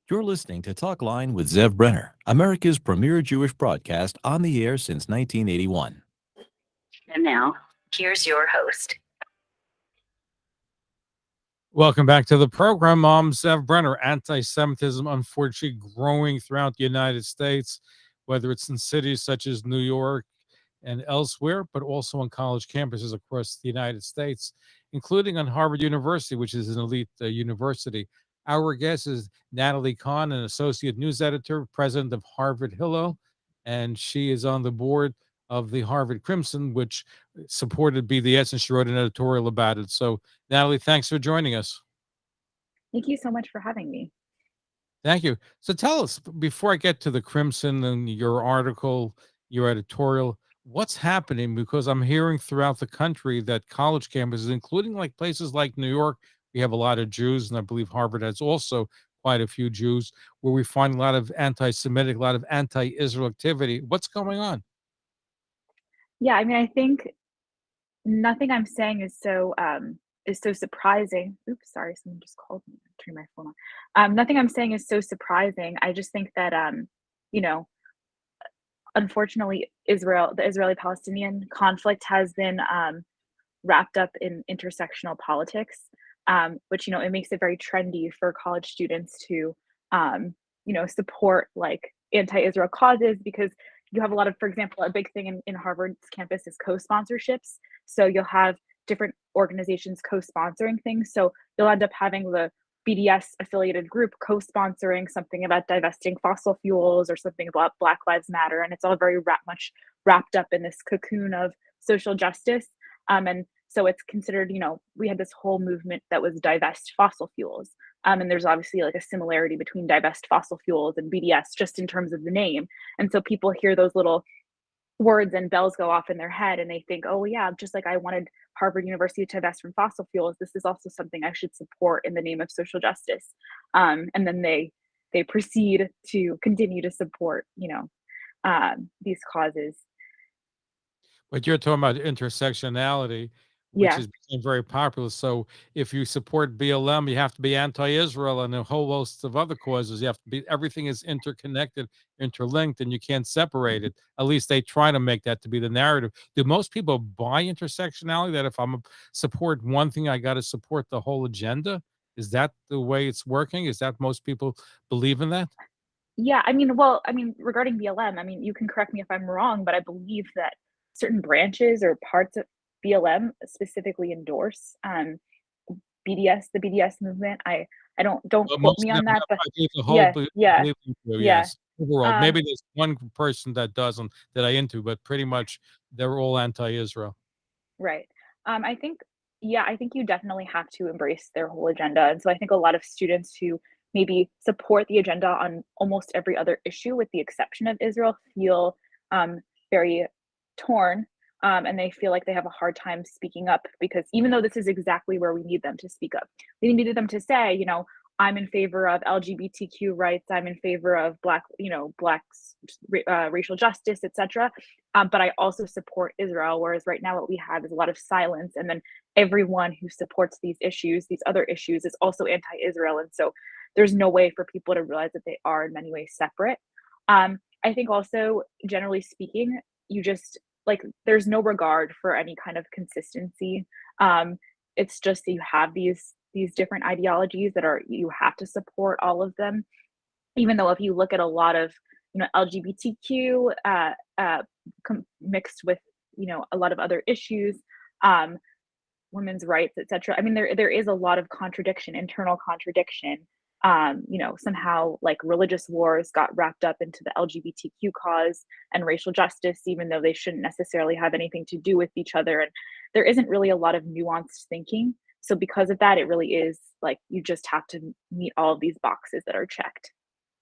You're listening to Talkline with Zev Brenner, America's premier Jewish broadcast on the air since 1981. And now, here's your host. Welcome back to the program. I'm Zev Brenner. Anti-Semitism, unfortunately, growing throughout the United States, whether it's in cities such as New York and elsewhere, but also on college campuses across the United States, including on Harvard University, which is an elite university. Our guest is Natalie Kahn, an associate news editor, president of Harvard Hillel, and she is on the board of the Harvard Crimson, which supported BDS, and she wrote an editorial about it. So, Natalie, thanks for joining us. Thank you so much for having me. Thank you. So tell us, before I get to the Crimson and your article, your editorial, what's happening? Because I'm hearing throughout the country that college campuses, including like places like New York, we have a lot of Jews, and I believe Harvard has also quite a few Jews, where we find a lot of anti-Semitic, a lot of anti-Israel activity. What's going on? Yeah, I mean, I think nothing I'm saying is so surprising. Oops, sorry, someone just called me. Turn my phone on. Nothing I'm saying is so surprising. I just think that you know, unfortunately, the Israeli-Palestinian conflict has been wrapped up in intersectional politics, which it makes it very trendy for college students to support like anti-Israel causes, because you have a lot of, for example, a big thing in Harvard's campus is co-sponsorships. So you'll have different organizations co-sponsoring things. So you'll end up having the BDS affiliated group co-sponsoring something about divesting fossil fuels or something about Black Lives Matter. And it's all very much wrapped up in this cocoon of social justice. And so it's considered, we had this whole movement that was divest fossil fuels. And there's obviously like a similarity between divest fossil fuels and BDS just in terms of the name. And so people hear those little words and bells go off in their head and they think, oh yeah, just like I wanted Harvard University to divest from fossil fuels, this is also something I should support in the name of social justice. And then they proceed to continue to support, these causes. But you're talking about intersectionality, which Yeah. has become very popular. So if you support BLM, you have to be anti-Israel, and a whole host of other causes. You have to be, everything is interconnected, interlinked, and you can't separate it. At least they try to make that to be the narrative. Do most people buy intersectionality, that if I'm a support one thing, I got to support the whole agenda? Is that the way it's working? Is that most people believe in that? Yeah, regarding BLM, you can correct me if I'm wrong, but I believe that certain branches or parts of BLM specifically endorse BDS, the BDS movement. I don't Well, quote most me of on them, that, but I think the whole yeah, yeah, believe them too, yeah. yes. Overall, Um, maybe there's one person that doesn't, that I into, but pretty much they're all anti-Israel. right. I think, yeah, I think you definitely have to embrace their whole agenda. And so I think a lot of students who maybe support the agenda on almost every other issue, with the exception of Israel, feel very torn. And they feel like they have a hard time speaking up, because even though this is exactly where we need them to speak up, we needed them to say, I'm in favor of LGBTQ rights. I'm in favor of blacks, racial justice, etc. But I also support Israel. Whereas right now, what we have is a lot of silence, and then everyone who supports these issues, these other issues, is also anti-Israel, and so there's no way for people to realize that they are in many ways separate. I think also, generally speaking, you just like there's no regard for any kind of consistency. It's just that you have these different ideologies that you have to support all of them, even though if you look at a lot of LGBTQ mixed with a lot of other issues, women's rights, etc. There is a lot of contradiction, internal contradiction. Somehow like religious wars got wrapped up into the LGBTQ cause, and racial justice, even though they shouldn't necessarily have anything to do with each other. And there isn't really a lot of nuanced thinking. So because of that, it really is like you just have to meet all of these boxes that are checked.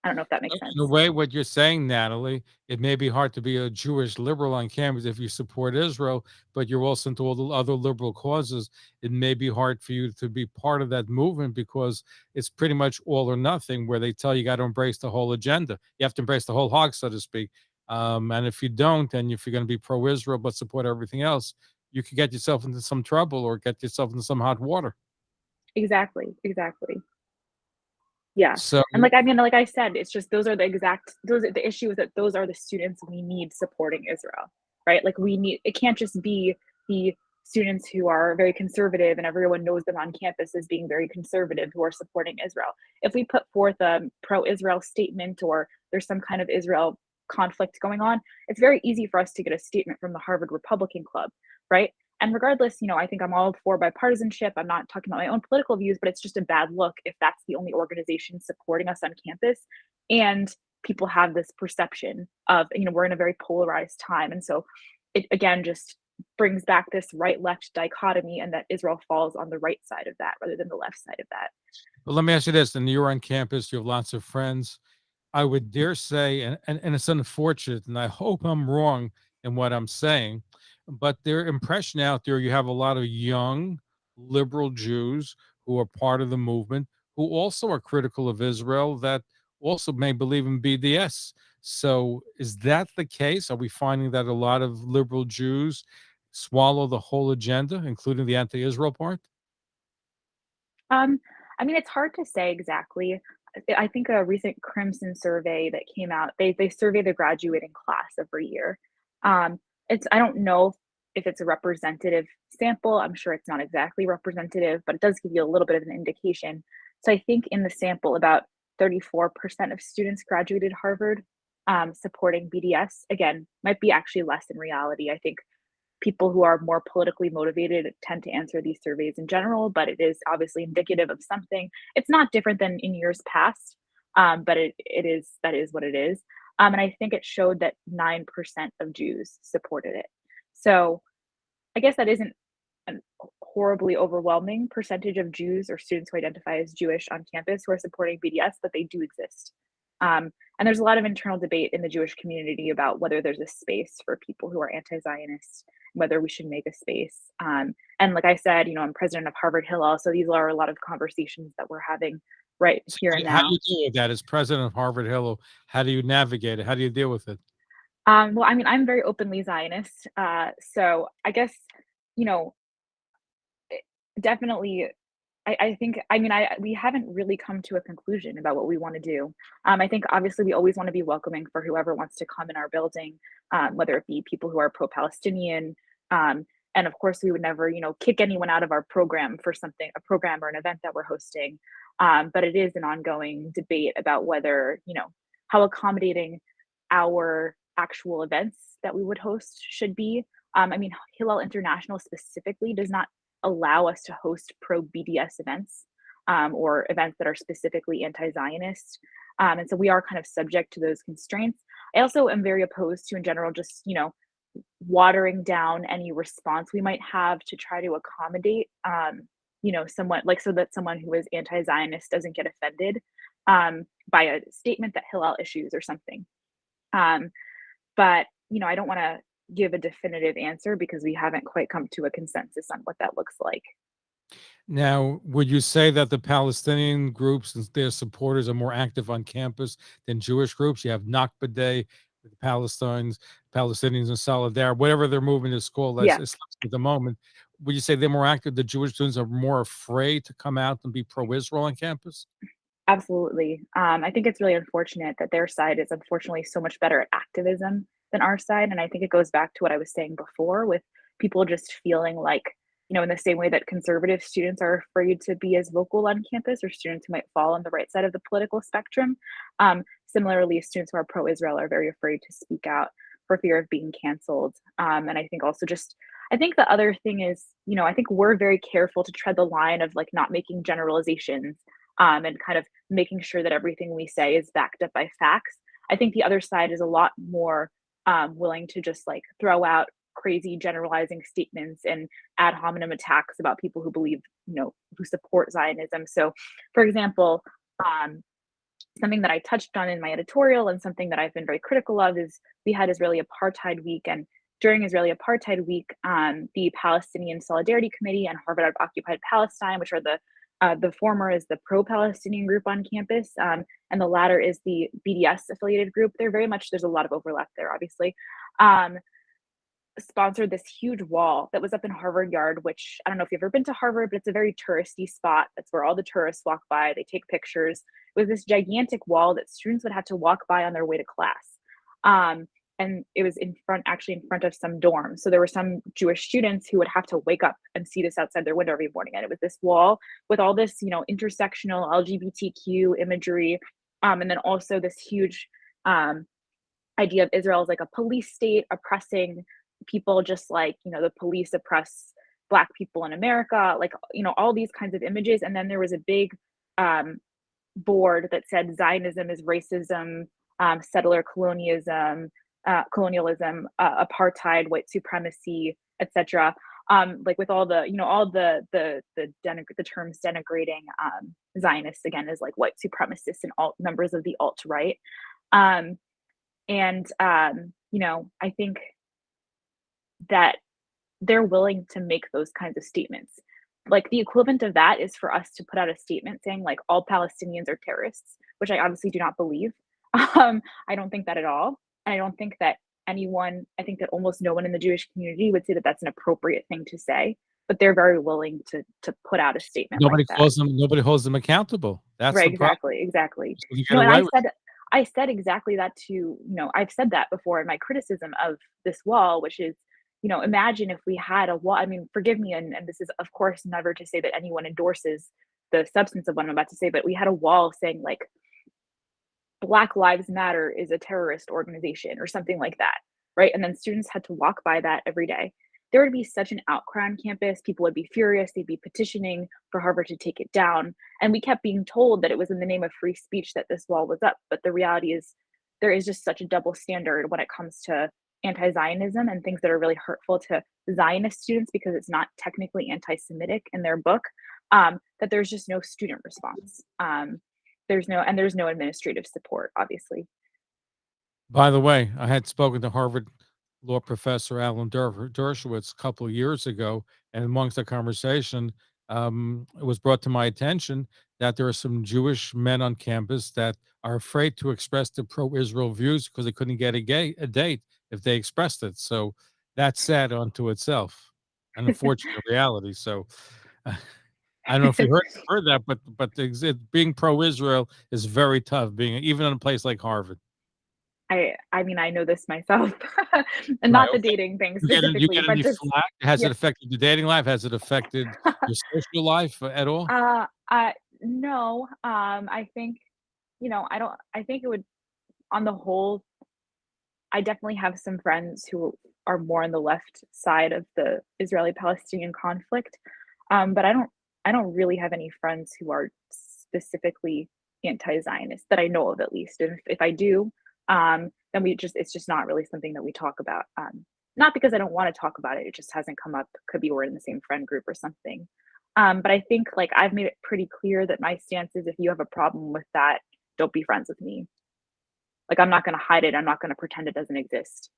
I don't know if that makes sense. In a way, what you're saying, Natalie, it may be hard to be a Jewish liberal on campus if you support Israel, but you're also into all the other liberal causes. It may be hard for you to be part of that movement because it's pretty much all or nothing, where they tell you got to embrace the whole agenda. You have to embrace the whole hog, so to speak. And if you don't, and if you're going to be pro-Israel but support everything else, you could get yourself into some trouble or get yourself into some hot water. Exactly. Yeah. So And like, I mean, like I said, it's just those are the issues that those are the students we need supporting Israel, right? Like it can't just be the students who are very conservative and everyone knows them on campus as being very conservative who are supporting Israel. If we put forth a pro-Israel statement or there's some kind of Israel conflict going on, it's very easy for us to get a statement from the Harvard Republican Club, right? And regardless, I think I'm all for bipartisanship. I'm not talking about my own political views, but it's just a bad look if that's the only organization supporting us on campus. And people have this perception of, we're in a very polarized time. And so it again just brings back this right left dichotomy and that Israel falls on the right side of that rather than the left side of that. but let me ask you this, and you're on campus, you have lots of friends. I would dare say, and it's unfortunate, and I hope I'm wrong in what I'm saying, but their impression out there, you have a lot of young liberal Jews who are part of the movement, who also are critical of Israel, that also may believe in BDS. So is that the case? Are we finding that a lot of liberal Jews swallow the whole agenda, including the anti-Israel part? Um, I mean, it's hard to say exactly. I think a recent Crimson survey that came out, they survey the graduating class every year. I don't know if it's a representative sample. I'm sure it's not exactly representative, but it does give you a little bit of an indication. So I think in the sample, about 34% of students graduated Harvard supporting BDS. Again, might be actually less in reality. I think people who are more politically motivated tend to answer these surveys in general, but it is obviously indicative of something. It's not different than in years past, but that is what it is. And I think it showed that 9% of Jews supported it. So I guess that isn't a horribly overwhelming percentage of Jews or students who identify as Jewish on campus who are supporting BDS, but they do exist. And there's a lot of internal debate in the Jewish community about whether there's a space for people who are anti-Zionist, whether we should make a space. And like I said, I'm president of Harvard Hillel, so these are a lot of conversations that we're having right So here and how do now. you deal with that as president of Harvard Hillel? How do you navigate it? How do you deal with it? Well, I mean, I'm very openly Zionist, so I guess you know, definitely I think I mean we haven't really come to a conclusion about what we want to do. I think obviously we always want to be welcoming for whoever wants to come in our building, whether it be people who are pro-Palestinian, um, and of course we would never kick anyone out of our program for a program or an event that we're hosting. But it is an ongoing debate about whether how accommodating our actual events that we would host should be. I mean, Hillel International specifically does not allow us to host pro BDS events or events that are specifically anti Zionist. And so we are kind of subject to those constraints. I also am very opposed to, in general, just, watering down any response we might have to try to accommodate, someone like so that someone who is anti Zionist doesn't get offended by a statement that Hillel issues or something. Um, but, I don't want to give a definitive answer because we haven't quite come to a consensus on what that looks like. Now, would you say that the Palestinian groups and their supporters are more active on campus than Jewish groups? You have Nakba Day, with the Palestinians in Solidarity, whatever their movement is called Yeah. at the moment. Would you say they're more active? The Jewish students are more afraid to come out and be pro-Israel on campus? Absolutely. I think it's really unfortunate that their side is unfortunately so much better at activism than our side. And I think it goes back to what I was saying before with people just feeling like, in the same way that conservative students are afraid to be as vocal on campus or students who might fall on the right side of the political spectrum. Similarly, students who are pro Israel are very afraid to speak out for fear of being canceled. And I think also I think the other thing is, I think we're very careful to tread the line of like not making generalizations and kind of making sure that everything we say is backed up by facts. I think the other side is a lot more willing to just like throw out crazy generalizing statements and ad hominem attacks about people who believe, who support Zionism. So, for example, something that I touched on in my editorial and something that I've been very critical of is we had Israeli Apartheid Week. And during Israeli Apartheid Week, the Palestinian Solidarity Committee and Harvard Occupied Palestine, which are the former is the pro-Palestinian group on campus, and the latter is the BDS affiliated group. There's a lot of overlap there, obviously. sponsored this huge wall that was up in Harvard Yard, which I don't know if you've ever been to Harvard, but it's a very touristy spot. That's where all the tourists walk by, they take pictures. It was this gigantic wall that students would have to walk by on their way to class. And it was actually in front of some dorms. So there were some Jewish students who would have to wake up and see this outside their window every morning. And it was this wall with all this, intersectional LGBTQ imagery. And then also this huge idea of Israel as like a police state oppressing people, just like, the police oppress Black people in America, like, all these kinds of images. And then there was a big board that said Zionism is racism, settler colonialism, apartheid, white supremacy, etc. Like with all the, the terms denigrating Zionists again as like white supremacists and members of the alt-right. I think that they're willing to make those kinds of statements. Like the equivalent of that is for us to put out a statement saying like all Palestinians are terrorists, which I obviously do not believe. I don't think that at all. And I don't think that I think that almost no one in the Jewish community would say that that's an appropriate thing to say, but they're very willing to put out a statement Nobody like that. nobody holds them accountable. That's Right, the problem. exactly. So you No, get and away with it. I said exactly that to, I've said that before in my criticism of this wall, which is, imagine if we had a wall. I mean, forgive me, and this is, of course, never to say that anyone endorses the substance of what I'm about to say, but we had a wall saying like, Black Lives Matter is a terrorist organization or something like that, right? And then students had to walk by that every day. There would be such an outcry on campus. People would be furious. They'd be petitioning for Harvard to take it down. And we kept being told that it was in the name of free speech that this wall was up. But the reality is there is just such a double standard when it comes to anti-Zionism and things that are really hurtful to Zionist students because it's not technically anti-Semitic in their book, that there's just no student response. There's no administrative support, obviously. By the way, I had spoken to Harvard law professor Alan Dershowitz a couple of years ago, and amongst the conversation, it was brought to my attention that there are some Jewish men on campus that are afraid to express their pro-Israel views because they couldn't get a date if they expressed it. So that's sad unto itself, an unfortunate reality. So I don't know if you heard that, but being pro-Israel is very tough. Being even in a place like Harvard. I mean, I know this myself, and Right, not the okay. dating thing You specifically, get but any just flack? Has yeah. it affected your dating life? Has it affected your social life at all? No. I think, I don't. I think it would, on the whole, I definitely have some friends who are more on the left side of the Israeli-Palestinian conflict, but I don't really have any friends who are specifically anti-Zionist that I know of, at least. And if I do, then it's just not really something that we talk about. Not because I don't want to talk about it; it just hasn't come up. Could be we're in the same friend group or something. But I think like I've made it pretty clear that my stance is if you have a problem with that, don't be friends with me. Like I'm not going to hide it. I'm not going to pretend it doesn't exist.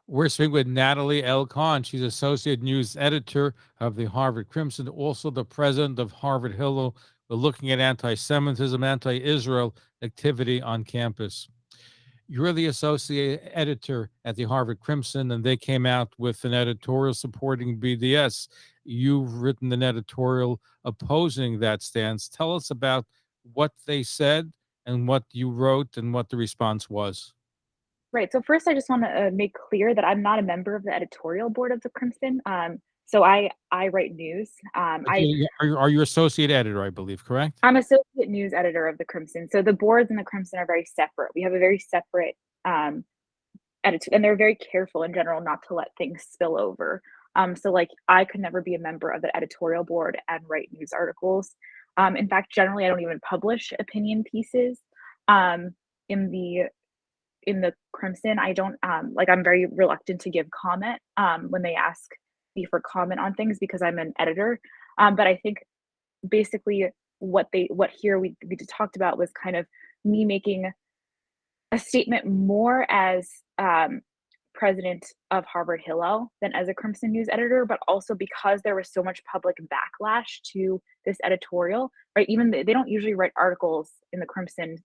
We're speaking with Natalie L. Kahn. She's associate news editor of the Harvard Crimson, also the president of Harvard Hillel. We're looking at anti-Semitism, anti-Israel activity on campus. You're the associate editor at the Harvard Crimson, and they came out with an editorial supporting BDS. You've written an editorial opposing that stance. Tell us about what they said and what you wrote and what the response was. Right. So first, I just want to make clear that I'm not a member of the editorial board of the Crimson. So I write news. Okay, are you associate editor, I believe, correct? I'm associate news editor of the Crimson. So the boards and the Crimson are very separate. We have a very separate editor, and they're very careful in general not to let things spill over. So like I could never be a member of the editorial board and write news articles. In fact, generally, I don't even publish opinion pieces in the Crimson. I don't like I'm very reluctant to give comment when they ask me for comment on things because I'm an editor. But I think basically what we talked about was kind of me making a statement more as president of Harvard Hillel than as a Crimson news editor, but also because there was so much public backlash to this editorial, right? Even they don't usually write articles in the Crimson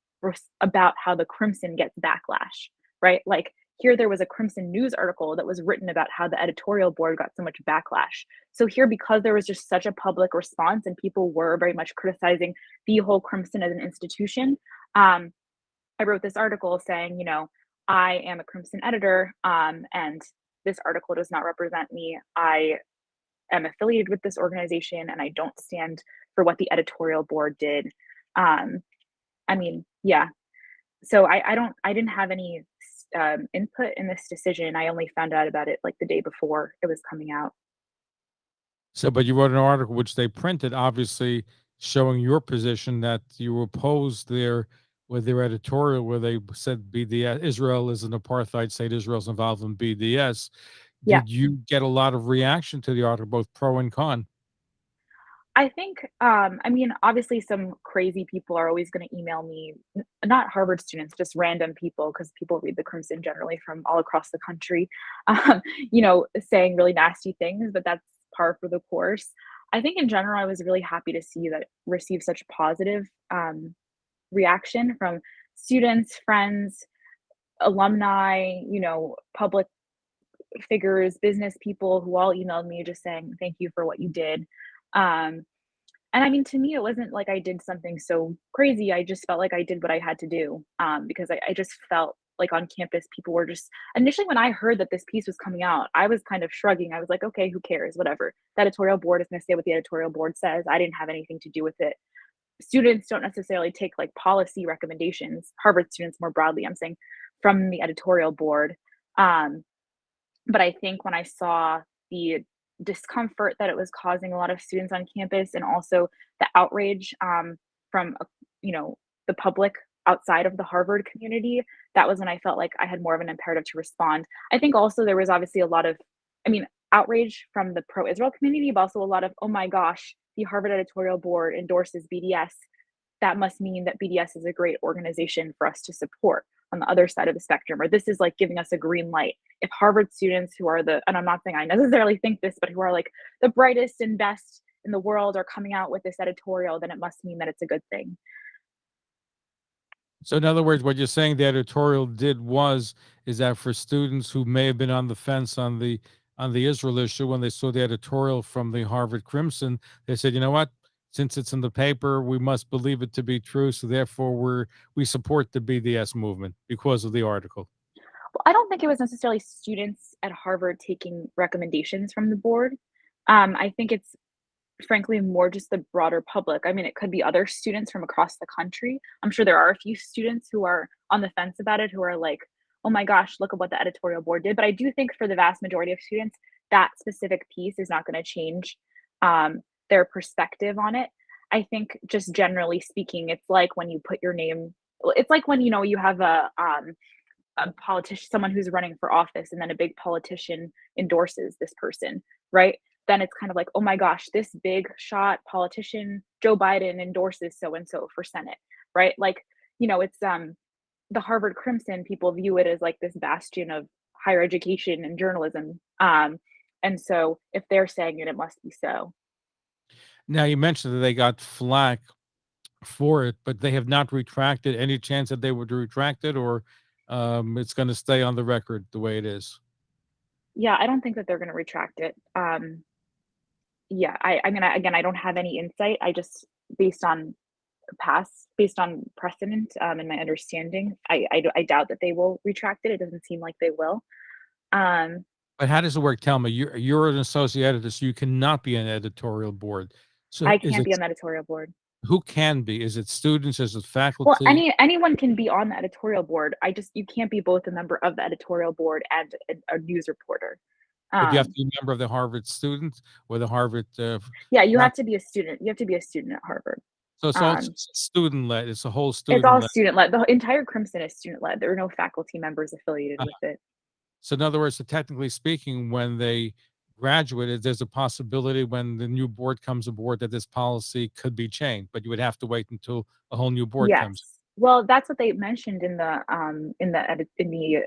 about how the Crimson gets backlash, right? Like here there was a Crimson News article that was written about how the editorial board got so much backlash. So here, because there was just such a public response and people were very much criticizing the whole Crimson as an institution, I wrote this article saying, I am a Crimson editor, and this article does not represent me. I am affiliated with this organization and I don't stand for what the editorial board did. Yeah. So I didn't have any input in this decision. I only found out about it like the day before it was coming out. So, but you wrote an article which they printed, obviously showing your position that you opposed their editorial, where they said BDS, Israel is an apartheid state, Israel's involved in BDS. Yeah. Did you get a lot of reaction to the article, both pro and con? I think, obviously some crazy people are always going to email me, not Harvard students, just random people, because people read the Crimson generally from all across the country, saying really nasty things, but that's par for the course. I think in general, I was really happy to see that receive such positive reaction from students, friends, alumni, public figures, business people who all emailed me just saying, thank you for what you did. Um, and to me, it wasn't like I did something so crazy. I just felt like I did what I had to do, because I just felt like on campus, people were just initially when I heard that this piece was coming out, I was kind of shrugging. I was like, okay, who cares? Whatever. The editorial board is going to say what the editorial board says. I didn't have anything to do with it. Students don't necessarily take like policy recommendations, Harvard students more broadly, I'm saying, from the editorial board. But I think when I saw the discomfort that it was causing a lot of students on campus and also the outrage from the public outside of the Harvard community, that was when I felt like I had more of an imperative to respond. I think also there was obviously a lot of, outrage from the pro-Israel community, but also a lot of, oh my gosh, the Harvard editorial board endorses BDS. That must mean that BDS is a great organization for us to support on the other side of the spectrum, or this is like giving us a green light. If Harvard students who are and I'm not saying I necessarily think this, but who are like the brightest and best in the world are coming out with this editorial, then it must mean that it's a good thing. So in other words, what you're saying the editorial did is that for students who may have been on the fence on the Israel issue, when they saw the editorial from the Harvard Crimson, they said, you know what? Since it's in the paper, we must believe it to be true. So therefore, we support the BDS movement because of the article. Well, I don't think it was necessarily students at Harvard taking recommendations from the board. I think it's frankly more just the broader public. It could be other students from across the country. I'm sure there are a few students who are on the fence about it, who are like, oh my gosh, look at what the editorial board did. But I do think for the vast majority of students, that specific piece is not going to change their perspective on it. I think just generally speaking, it's like when you put your name, it's like when, you have a politician, someone who's running for office, and then a big politician endorses this person, right? Then it's kind of like, oh my gosh, this big shot politician, Joe Biden, endorses so and so for Senate, right? Like, it's the Harvard Crimson, people view it as like this bastion of higher education and journalism. And so if they're saying it, it must be so. Now, you mentioned that they got flack for it, but they have not retracted. Any chance that they would retract it, or it's going to stay on the record the way it is? Yeah, I don't think that they're going to retract it. Yeah, again, I don't have any insight. I just based on precedent and my understanding, I doubt that they will retract it. It doesn't seem like they will. But how does it work? Tell me. You're an associate editor, so you cannot be an editorial board. So I can't be on the editorial board. Who can be? Is it students? Is it Well, faculty? anyone can be on the editorial board. You can't be both a member of the editorial board and a news reporter. But you have to be a member of the Harvard student or the Harvard. Yeah, you have to be a student. You have to be a student at Harvard. So it's all student led. It's a whole It's student. all student led. The entire Crimson is student led. There are no faculty members affiliated with it. So in other words, so technically speaking, when they graduated, there's a possibility when the new board comes aboard that this policy could be changed, but you would have to wait until a whole new board comes. Yes. Well, that's what they mentioned in the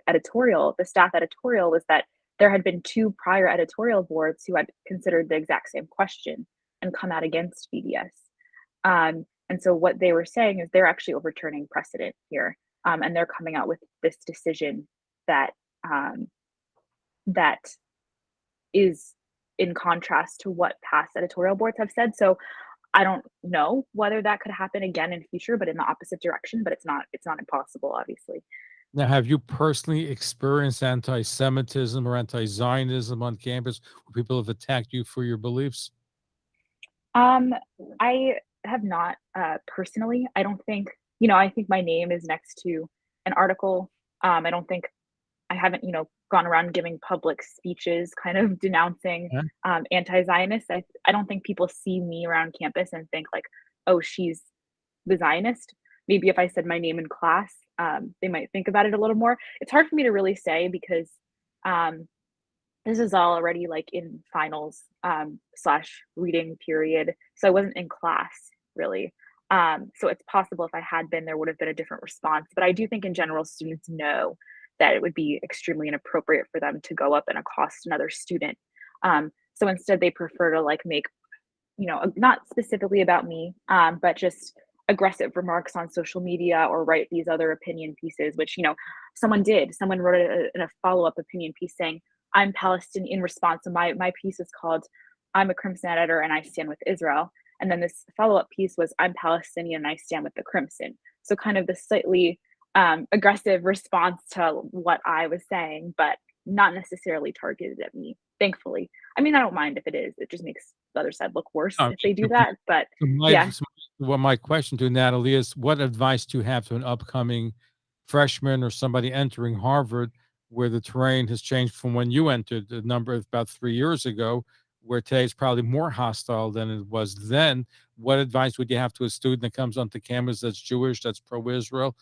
editorial. The staff editorial was that there had been two prior editorial boards who had considered the exact same question and come out against BDS. And so what they were saying is they're actually overturning precedent here, and they're coming out with this decision that that is in contrast to what past editorial boards have said. So I don't know whether that could happen again in future, but in the opposite direction. But it's not impossible, obviously. Now, have you personally experienced anti-Semitism or anti-Zionism on campus where people have attacked you for your beliefs? Um, I have not personally. I don't think, I think my name is next to an article. I don't think I haven't, gone around giving public speeches kind of denouncing Yeah. anti-Zionists. I don't think people see me around campus and think like, oh, she's the Zionist. Maybe if I said my name in class, they might think about it a little more. It's hard for me to really say because um, this is all already like in finals slash reading period. So I wasn't in class really. So it's possible if I had been, there would have been a different response. But I do think in general, students know that it would be extremely inappropriate for them to go up and accost another student. So instead, they prefer to like make, not specifically about me, but just aggressive remarks on social media or write these other opinion pieces, which, someone did. Someone wrote in a follow up opinion piece saying, I'm Palestinian in response. So my piece is called I'm a Crimson editor and I stand with Israel. And then this follow up piece was I'm Palestinian and I stand with the Crimson. So kind of the slightly aggressive response to what I was saying, but not necessarily targeted at me, thankfully. I mean, I don't mind if it is. It just makes the other side look worse No, if they do that. But so yeah, my question to Natalie is, what advice do you have to an upcoming freshman or somebody entering Harvard where the terrain has changed from when you entered a number of about 3 years ago, where today is probably more hostile than it was then? What advice would you have to a student that comes onto campus that's Jewish, that's pro-Israel?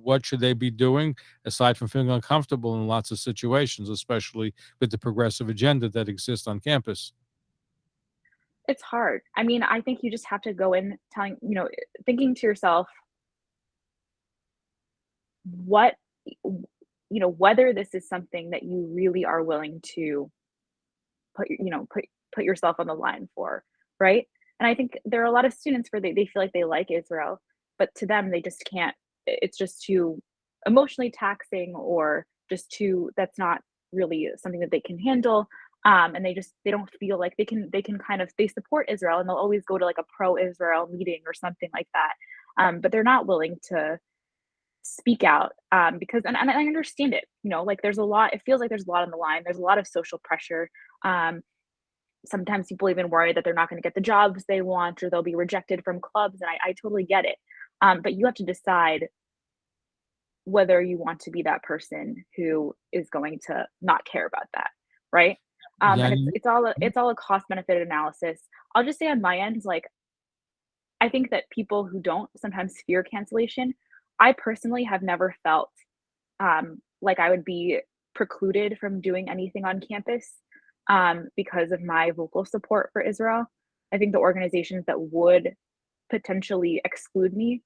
What should they be doing aside from feeling uncomfortable in lots of situations, especially with the progressive agenda that exists on campus? it's hard. I mean, I think you just have to go in telling, thinking to yourself, what, whether this is something that you really are willing to put yourself on the line for, right? And I think there are a lot of students where they feel like they like Israel, but to them they just can't. It's just too emotionally taxing, or just too. That's not really something that they can handle. And they don't feel like they can kind of they support Israel and they'll always go to like a pro-Israel meeting or something like that. But they're not willing to speak out because and I understand it. Like there's a lot. It feels like there's a lot on the line. There's a lot of social pressure. Um, Sometimes people even worry that they're not going to get the jobs they want or they'll be rejected from clubs, and I totally get it. But you have to decide whether you want to be that person who is going to not care about that, right? Yeah. And it's all a cost benefit analysis. I'll just say on my end, like I think that people who don't sometimes fear cancellation. I personally have never felt like I would be precluded from doing anything on campus because of my vocal support for Israel. I think the organizations that would potentially exclude me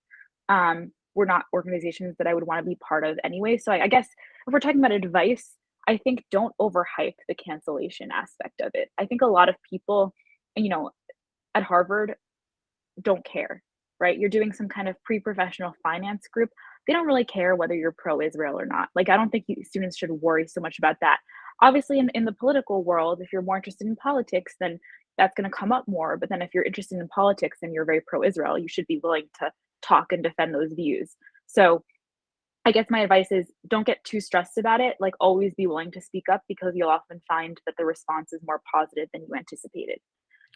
were not organizations that I would want to be part of anyway. So I guess if we're talking about advice, I think don't overhype the cancellation aspect of it. I think a lot of people, you know, at Harvard don't care, right? You're doing some kind of pre-professional finance group. They don't really care whether you're pro-Israel or not. Like, I don't think students should worry so much about that. Obviously, in the political world, if you're more interested in politics, then that's going to come up more. But then if you're interested in politics and you're very pro-Israel, you should be willing to talk and defend those views. So I guess my advice is don't get too stressed about it. Like, always be willing to speak up because you'll often find that the response is more positive than you anticipated.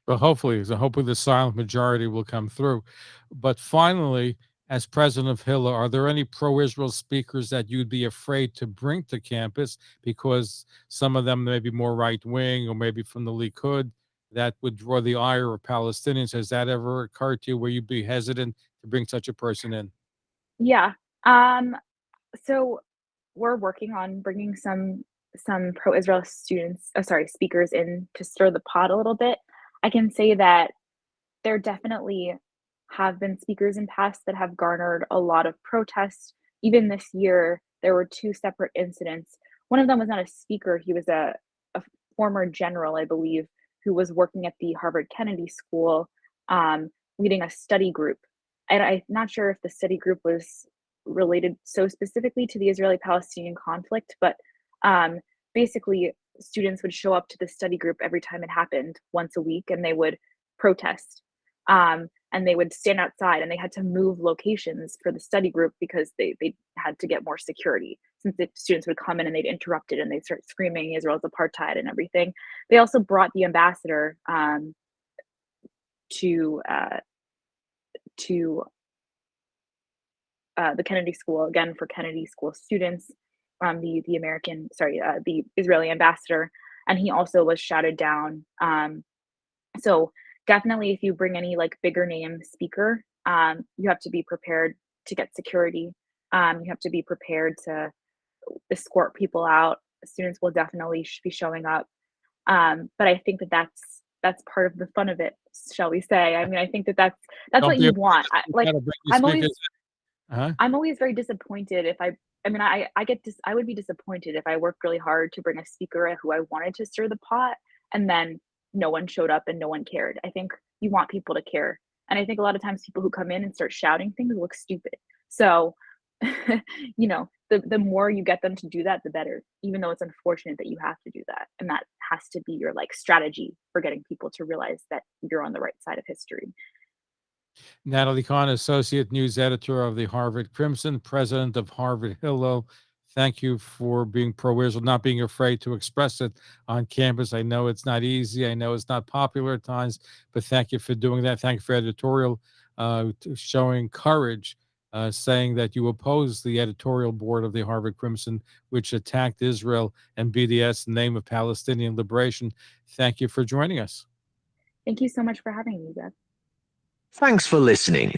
Well, hopefully the silent majority will come through. But finally, as president of Hillel, are there any pro-Israel speakers that you'd be afraid to bring to campus because some of them may be more right-wing or maybe from the Likud that would draw the ire of Palestinians? Has that ever occurred to you where you'd be hesitant to bring such a person in? Yeah. Um, so we're working on bringing some pro-Israel speakers in to stir the pot a little bit. I can say that there definitely have been speakers in past that have garnered a lot of protests. Even this year, there were two separate incidents. One of them was not a speaker; he was a former general, I believe, who was working at the Harvard Kennedy School, leading a study group. And I'm not sure if the study group was related so specifically to the Israeli-Palestinian conflict, but Basically, students would show up to the study group every time it happened once a week, and they would protest. And they would stand outside, and they had to move locations for the study group because they had to get more security, since the students would come in and they'd interrupt it and they'd start screaming Israel's apartheid and everything. They also brought the ambassador to the Kennedy School, again for Kennedy School students, the Israeli ambassador, and he also was shouted down. So definitely, if you bring any like bigger name speaker, you have to be prepared to get security. You have to be prepared to escort people out. Students will definitely be showing up. But I think that that's part of the fun of it, shall we say? I mean, I think that that's Don't what be you afraid want. to speak out or bring your I'm always speakers in. Uh-huh. I'm always very disappointed if I mean, I would be disappointed if I worked really hard to bring a speaker who I wanted to stir the pot, and then no one showed up and no one cared. I think you want people to care. And I think a lot of times people who come in and start shouting things look stupid. So, the more you get them to do that, the better, even though it's unfortunate that you have to do that. And that has to be your like strategy for getting people to realize that you're on the right side of history. Natalie Kahn, Associate News Editor of the Harvard Crimson, President of Harvard Hillel. Thank you for being pro-Israel, not being afraid to express it on campus. I know it's not easy. I know it's not popular at times, but thank you for doing that. Thank you for editorial, showing courage, saying that you oppose the editorial board of the Harvard Crimson, which attacked Israel and BDS in the name of Palestinian liberation. Thank you for joining us. Thank you so much for having me, Zev. Thanks for listening.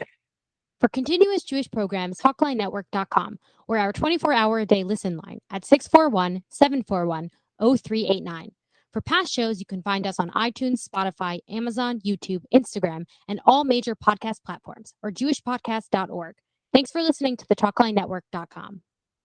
For continuous Jewish programs, talklinenetwork.com or our 24-hour-a-day listen line at 641-741-0389. For past shows, you can find us on iTunes, Spotify, Amazon, YouTube, Instagram, and all major podcast platforms or jewishpodcast.org. Thanks for listening to the talklinenetwork.com.